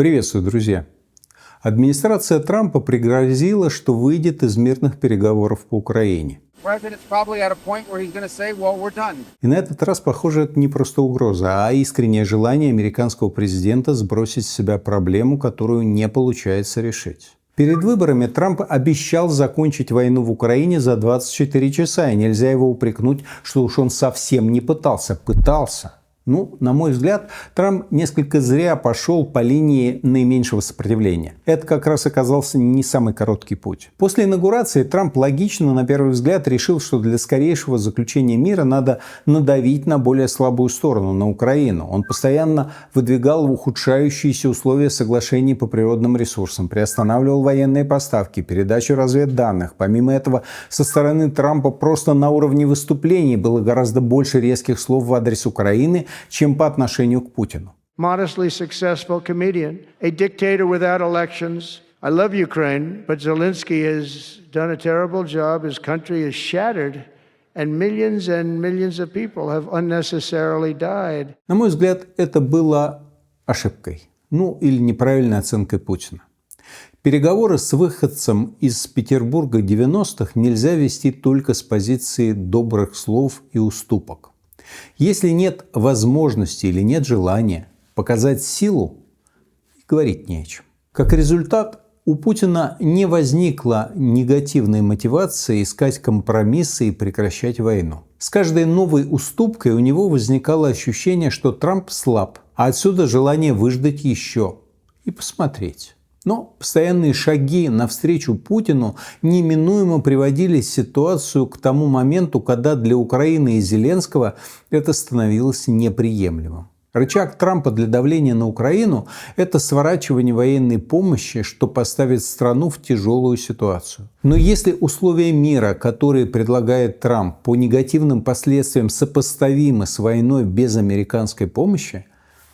Приветствую, друзья! Администрация Трампа пригрозила, что выйдет из мирных переговоров по Украине. И на этот раз, похоже, это не просто угроза, а искреннее желание американского президента сбросить с себя проблему, которую не получается решить. Перед выборами Трамп обещал закончить войну в Украине за 24 часа, и нельзя его упрекнуть, что уж он совсем не пытался. Пытался. На мой взгляд, Трамп несколько зря пошел по линии наименьшего сопротивления. Это как раз оказался не самый короткий путь. После инаугурации Трамп логично, на первый взгляд, решил, что для скорейшего заключения мира надо надавить на более слабую сторону, на Украину. Он постоянно выдвигал ухудшающиеся условия соглашений по природным ресурсам, приостанавливал военные поставки, передачу разведданных. Помимо этого, со стороны Трампа просто на уровне выступлений было гораздо больше резких слов в адрес Украины, чем по отношению к Путину. Modestly successful comedian, a dictator without elections. I love Ukraine, but Zelensky has done a terrible job. His country is shattered, and millions of people have unnecessarily died. На мой взгляд, это было ошибкой, или неправильной оценкой Путина. Переговоры с выходцем из Петербурга 90-х нельзя вести только с позиции добрых слов и уступок. Если нет возможности или нет желания показать силу, говорить не о чем. Как результат, у Путина не возникла негативной мотивации искать компромиссы и прекращать войну. С каждой новой уступкой у него возникало ощущение, что Трамп слаб, а отсюда желание выждать еще и посмотреть. Но постоянные шаги навстречу Путину неминуемо приводили ситуацию к тому моменту, когда для Украины и Зеленского это становилось неприемлемым. Рычаг Трампа для давления на Украину – это сворачивание военной помощи, что поставит страну в тяжелую ситуацию. Но если условия мира, которые предлагает Трамп, по негативным последствиям сопоставимы с войной без американской помощи,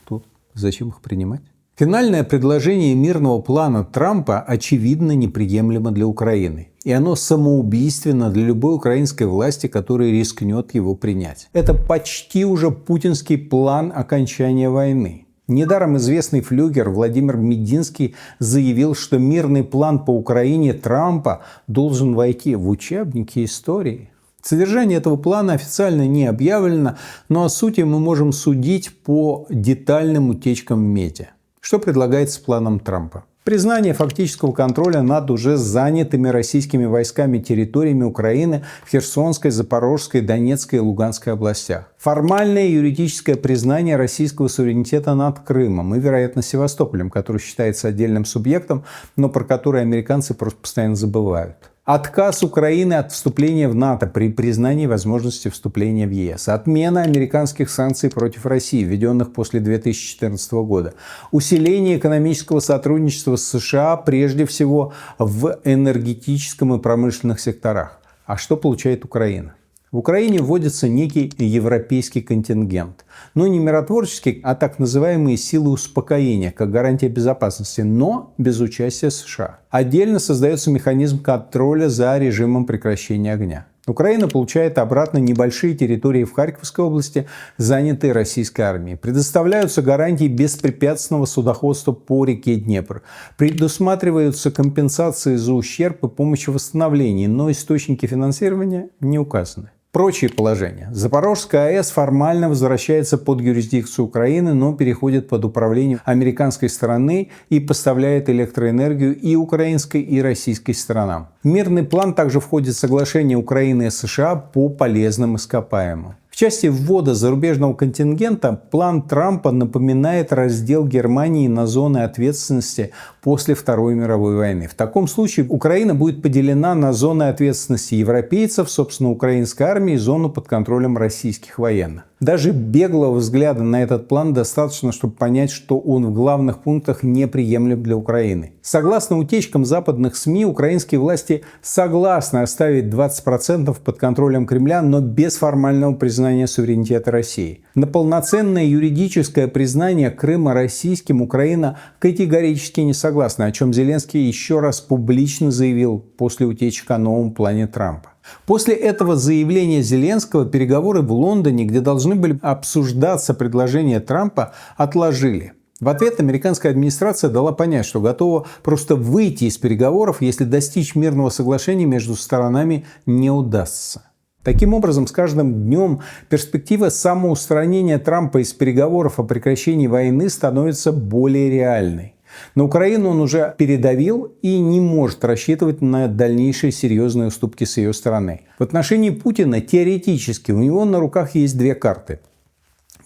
то зачем их принимать? Финальное предложение мирного плана Трампа очевидно неприемлемо для Украины. И оно самоубийственно для любой украинской власти, которая рискнет его принять. Это почти уже путинский план окончания войны. Недаром известный флюгер Владимир Мединский заявил, что мирный план по Украине Трампа должен войти в учебники истории. Содержание этого плана официально не объявлено, но о сути мы можем судить по детальным утечкам в медиа. Что предлагается планом Трампа? Признание фактического контроля над уже занятыми российскими войсками территориями Украины в Херсонской, Запорожской, Донецкой и Луганской областях. Формальное юридическое признание российского суверенитета над Крымом и, вероятно, Севастополем, который считается отдельным субъектом, но про который американцы просто постоянно забывают. Отказ Украины от вступления в НАТО при признании возможности вступления в ЕС. Отмена американских санкций против России, введенных после 2014 года. Усиление экономического сотрудничества с США, прежде всего в энергетическом и промышленных секторах. А что получает Украина? В Украине вводится некий европейский контингент. Но не миротворческий, а так называемые силы успокоения, как гарантия безопасности, но без участия США. Отдельно создается механизм контроля за режимом прекращения огня. Украина получает обратно небольшие территории в Харьковской области, занятые российской армией. Предоставляются гарантии беспрепятственного судоходства по реке Днепр. Предусматриваются компенсации за ущерб и помощь в восстановлении, но источники финансирования не указаны. Прочие положения. Запорожская АЭС формально возвращается под юрисдикцию Украины, но переходит под управление американской стороны и поставляет электроэнергию и украинской, и российской сторонам. В мирный план также входит соглашение Украины и США по полезным ископаемым. В части ввода зарубежного контингента план Трампа напоминает раздел Германии на зоны ответственности после Второй мировой войны. В таком случае Украина будет поделена на зоны ответственности европейцев, собственно, украинской армии, и зону под контролем российских военных. Даже беглого взгляда на этот план достаточно, чтобы понять, что он в главных пунктах неприемлем для Украины. Согласно утечкам западных СМИ, украинские власти согласны оставить 20% под контролем Кремля, но без формального признания суверенитета России. На полноценное юридическое признание Крыма российским Украина категорически не согласна, о чем Зеленский еще раз публично заявил после утечек о новом плане Трампа. После этого заявления Зеленского переговоры в Лондоне, где должны были обсуждаться предложения Трампа, отложили. В ответ американская администрация дала понять, что готова просто выйти из переговоров, если достичь мирного соглашения между сторонами не удастся. Таким образом, с каждым днем перспектива самоустранения Трампа из переговоров о прекращении войны становится более реальной. На Украину он уже передавил и не может рассчитывать на дальнейшие серьезные уступки с ее стороны. В отношении Путина теоретически у него на руках есть две карты.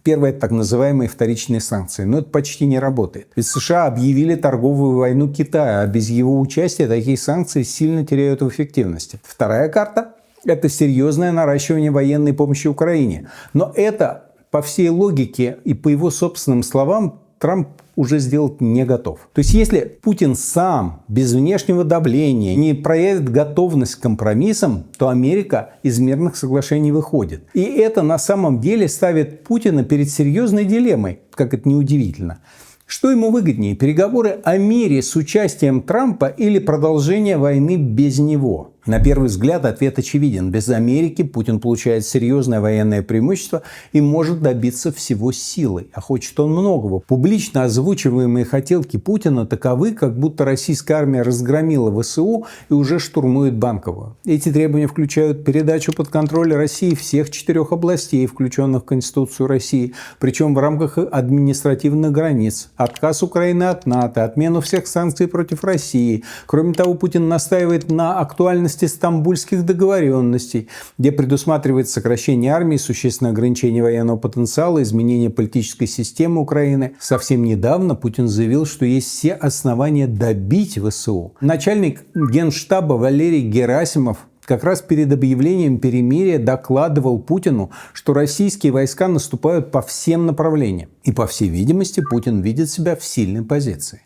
Первое – это так называемые вторичные санкции. Но это почти не работает. Ведь США объявили торговую войну Китаю, а без его участия такие санкции сильно теряют в эффективности. Вторая карта – это серьезное наращивание военной помощи Украине. Но это, по всей логике и по его собственным словам, Трамп уже сделать не готов. То есть, если Путин сам, без внешнего давления, не проявит готовность к компромиссам, то Америка из мирных соглашений выходит. И это на самом деле ставит Путина перед серьезной дилеммой, как это неудивительно. Что ему выгоднее, переговоры о мире с участием Трампа или продолжение войны без него? На первый взгляд ответ очевиден. Без Америки Путин получает серьезное военное преимущество и может добиться всего силой. А хочет он многого. Публично озвучиваемые хотелки Путина таковы, как будто российская армия разгромила ВСУ и уже штурмует Банковую. Эти требования включают передачу под контроль России всех 4 областей, включенных в Конституцию России, причем в рамках административных границ, отказ Украины от НАТО, отмену всех санкций против России. Кроме того, Путин настаивает на актуальности стамбульских договоренностей, где предусматривается сокращение армии, существенное ограничение военного потенциала, изменение политической системы Украины. Совсем недавно Путин заявил, что есть все основания добить ВСУ. Начальник Генштаба Валерий Герасимов как раз перед объявлением перемирия докладывал Путину, что российские войска наступают по всем направлениям. И, по всей видимости, Путин видит себя в сильной позиции.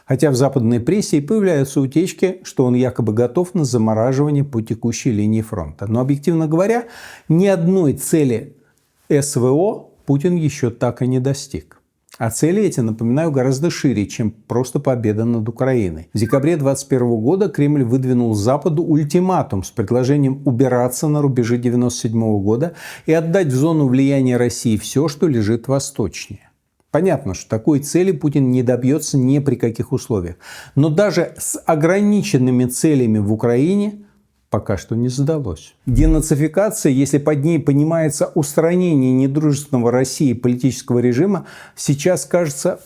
Хотя в западной прессе и появляются утечки, что он якобы готов на замораживание по текущей линии фронта. Но, объективно говоря, ни одной цели СВО Путин еще так и не достиг. А цели эти, напоминаю, гораздо шире, чем просто победа над Украиной. В декабре 2021 года Кремль выдвинул Западу ультиматум с предложением убираться на рубеже 1997 года и отдать в зону влияния России все, что лежит восточнее. Понятно, что такой цели Путин не добьется ни при каких условиях. Но даже с ограниченными целями в Украине пока что не сдалось. Денацификация, если под ней понимается устранение недружественного России политического режима, сейчас кажется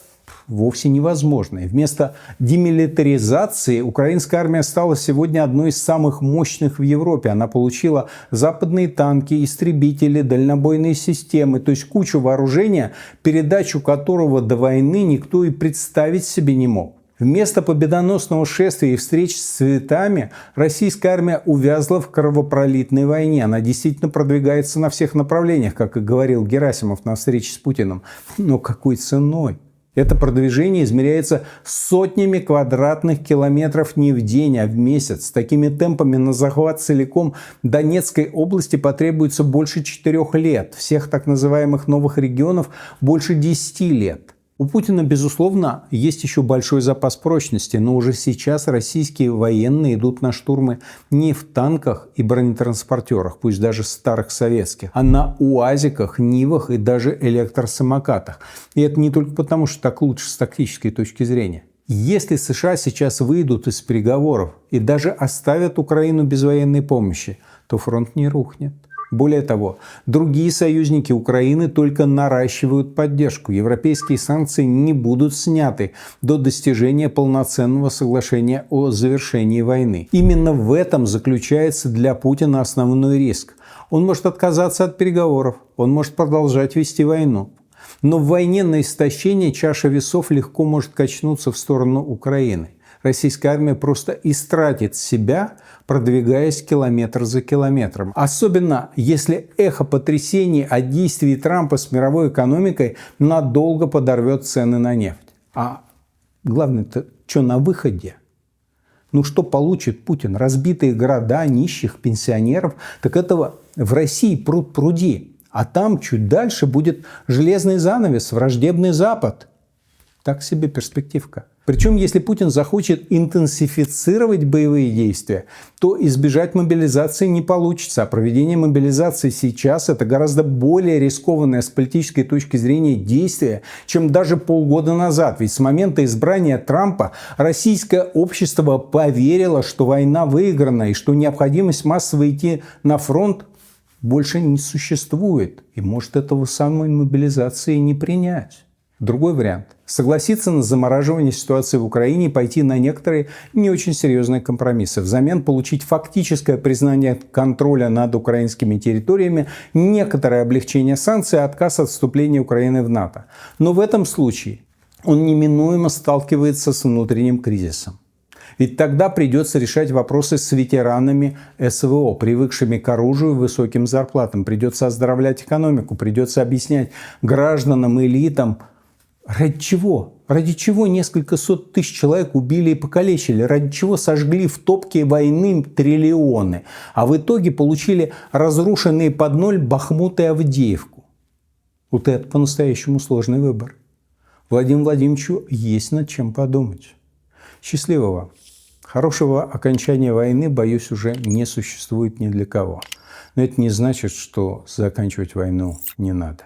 вовсе невозможной. Вместо демилитаризации украинская армия стала сегодня одной из самых мощных в Европе. Она получила западные танки, истребители, дальнобойные системы, то есть кучу вооружения, передачу которого до войны никто и представить себе не мог. Вместо победоносного шествия и встреч с цветами российская армия увязла в кровопролитной войне. Она действительно продвигается на всех направлениях, как и говорил Герасимов на встрече с Путиным. Но какой ценой? Это продвижение измеряется сотнями квадратных километров не в день, а в месяц. С такими темпами на захват целиком Донецкой области потребуется больше 4 лет. Всех так называемых новых регионов больше 10 лет. У Путина, безусловно, есть еще большой запас прочности, но уже сейчас российские военные идут на штурмы не в танках и бронетранспортерах, пусть даже старых советских, а на УАЗиках, Нивах и даже электросамокатах. И это не только потому, что так лучше с тактической точки зрения. Если США сейчас выйдут из переговоров и даже оставят Украину без военной помощи, то фронт не рухнет. Более того, другие союзники Украины только наращивают поддержку. Европейские санкции не будут сняты до достижения полноценного соглашения о завершении войны. Именно в этом заключается для Путина основной риск. Он может отказаться от переговоров, он может продолжать вести войну. Но в войне на истощение чаша весов легко может качнуться в сторону Украины. Российская армия просто истратит себя, продвигаясь километр за километром. Особенно, если эхо потрясений от действий Трампа с мировой экономикой надолго подорвет цены на нефть. А главное-то, что на выходе? Ну что получит Путин? Разбитые города, нищих, пенсионеров? Так этого в России пруд пруди. А там чуть дальше будет железный занавес, враждебный Запад. Так себе перспективка. Причем, если Путин захочет интенсифицировать боевые действия, то избежать мобилизации не получится. А проведение мобилизации сейчас – это гораздо более рискованное с политической точки зрения действие, чем даже полгода назад. Ведь с момента избрания Трампа российское общество поверило, что война выиграна и что необходимость массово идти на фронт больше не существует. И может этого самой мобилизации не принять. Другой вариант – согласиться на замораживание ситуации в Украине и пойти на некоторые не очень серьезные компромиссы. Взамен получить фактическое признание контроля над украинскими территориями, некоторое облегчение санкций и отказ от вступления Украины в НАТО. Но в этом случае он неминуемо сталкивается с внутренним кризисом. Ведь тогда придется решать вопросы с ветеранами СВО, привыкшими к оружию и высоким зарплатам. Придется оздоровлять экономику, придется объяснять гражданам, элитам, ради чего? Ради чего несколько сот тысяч человек убили и покалечили? Ради чего сожгли в топке войны триллионы? А в итоге получили разрушенные под ноль Бахмут и Авдеевку. Вот это по-настоящему сложный выбор. Владимиру Владимировичу есть над чем подумать. Счастливо вам. Хорошего окончания войны, боюсь, уже не существует ни для кого. Но это не значит, что заканчивать войну не надо.